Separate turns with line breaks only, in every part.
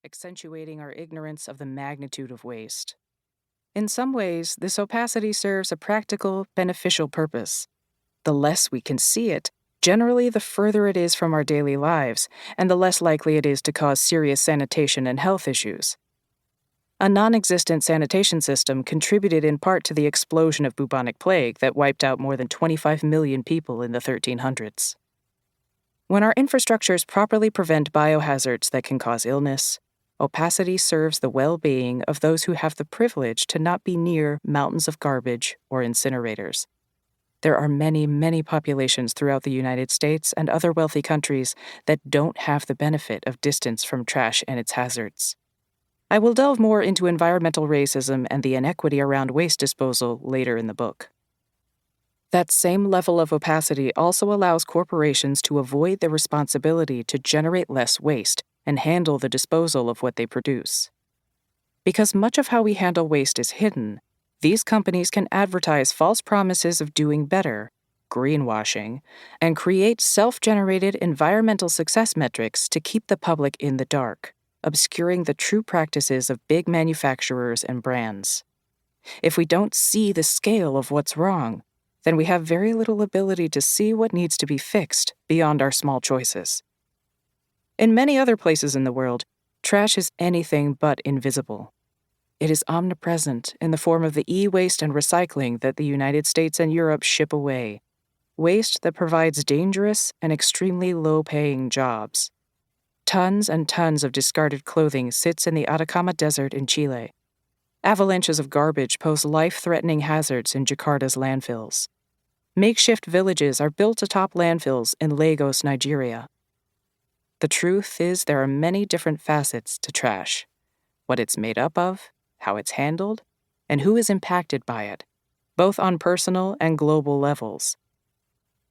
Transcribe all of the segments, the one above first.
accentuating our ignorance of the magnitude of waste. In some ways, this opacity serves a practical, beneficial purpose. The less we can see it, generally the further it is from our daily lives, and the less likely it is to cause serious sanitation and health issues. A non-existent sanitation system contributed in part to the explosion of bubonic plague that wiped out more than 25 million people in the 1300s. When our infrastructures properly prevent biohazards that can cause illness, opacity serves the well-being of those who have the privilege to not be near mountains of garbage or incinerators. There are many, many populations throughout the United States and other wealthy countries that don't have the benefit of distance from trash and its hazards. I will delve more into environmental racism and the inequity around waste disposal later in the book. That same level of opacity also allows corporations to avoid the responsibility to generate less waste and handle the disposal of what they produce. Because much of how we handle waste is hidden, these companies can advertise false promises of doing better, greenwashing, and create self-generated environmental success metrics to keep the public in the dark, obscuring the true practices of big manufacturers and brands. If we don't see the scale of what's wrong, then we have very little ability to see what needs to be fixed beyond our small choices. In many other places in the world, trash is anything but invisible. It is omnipresent in the form of the e-waste and recycling that the United States and Europe ship away, waste that provides dangerous and extremely low-paying jobs. Tons and tons of discarded clothing sits in the Atacama Desert in Chile. Avalanches of garbage pose life-threatening hazards in Jakarta's landfills. Makeshift villages are built atop landfills in Lagos, Nigeria. The truth is there are many different facets to trash: what it's made up of, how it's handled, and who is impacted by it, both on personal and global levels.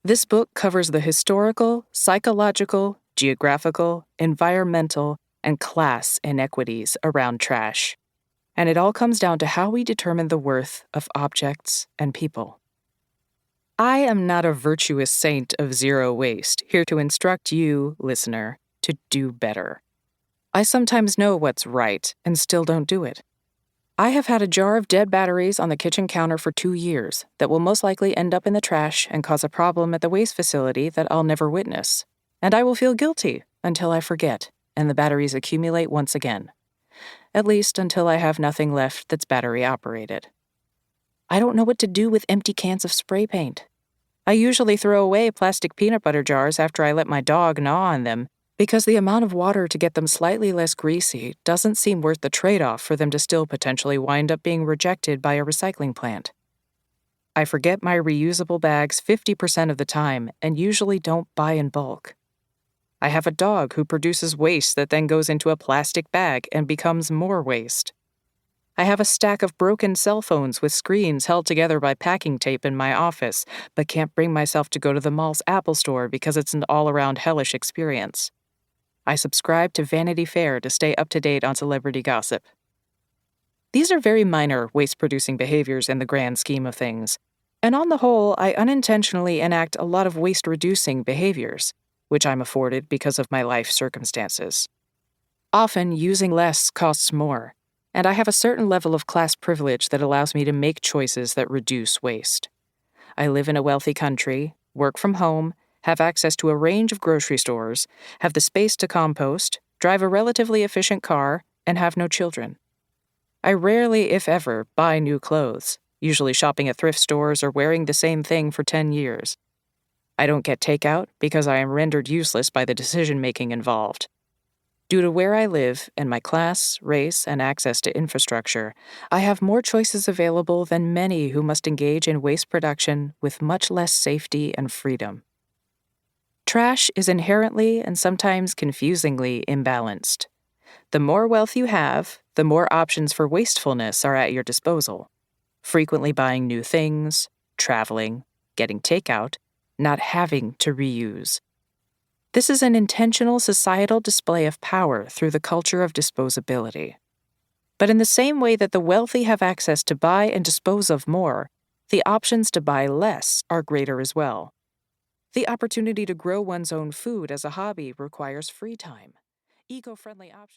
This book covers the historical, psychological, geographical, environmental, and class inequities around trash. And it all comes down to how we determine the worth of objects and people. I am not a virtuous saint of zero waste, here to instruct you, listener, to do better. I sometimes know what's right and still don't do it. I have had a jar of dead batteries on the kitchen counter for 2 years that will most likely end up in the trash and cause a problem at the waste facility that I'll never witness. And I will feel guilty until I forget and the batteries accumulate once again. At least until I have nothing left that's battery operated. I don't know what to do with empty cans of spray paint. I usually throw away plastic peanut butter jars after I let my dog gnaw on them, because the amount of water to get them slightly less greasy doesn't seem worth the trade-off for them to still potentially wind up being rejected by a recycling plant. I forget my reusable bags 50% of the time and usually don't buy in bulk. I have a dog who produces waste that then goes into a plastic bag and becomes more waste. I have a stack of broken cell phones with screens held together by packing tape in my office, but can't bring myself to go to the mall's Apple store because it's an all-around hellish experience. I subscribe to Vanity Fair to stay up to date on celebrity gossip. These are very minor waste-producing behaviors in the grand scheme of things, and on the whole, I unintentionally enact a lot of waste-reducing behaviors, which I'm afforded because of my life circumstances. Often, using less costs more, and I have a certain level of class privilege that allows me to make choices that reduce waste. I live in a wealthy country, work from home, have access to a range of grocery stores, have the space to compost, drive a relatively efficient car, and have no children. I rarely, if ever, buy new clothes, usually shopping at thrift stores or wearing the same thing for 10 years. I don't get takeout because I am rendered useless by the decision-making involved. Due to where I live and my class, race, and access to infrastructure, I have more choices available than many who must engage in waste production with much less safety and freedom. Trash is inherently and sometimes confusingly imbalanced. The more wealth you have, the more options for wastefulness are at your disposal. Frequently buying new things, traveling, getting takeout, not having to reuse. This is an intentional societal display of power through the culture of disposability. But in the same way that the wealthy have access to buy and dispose of more, the options to buy less are greater as well. The opportunity to grow one's own food as a hobby requires free time. Eco-friendly options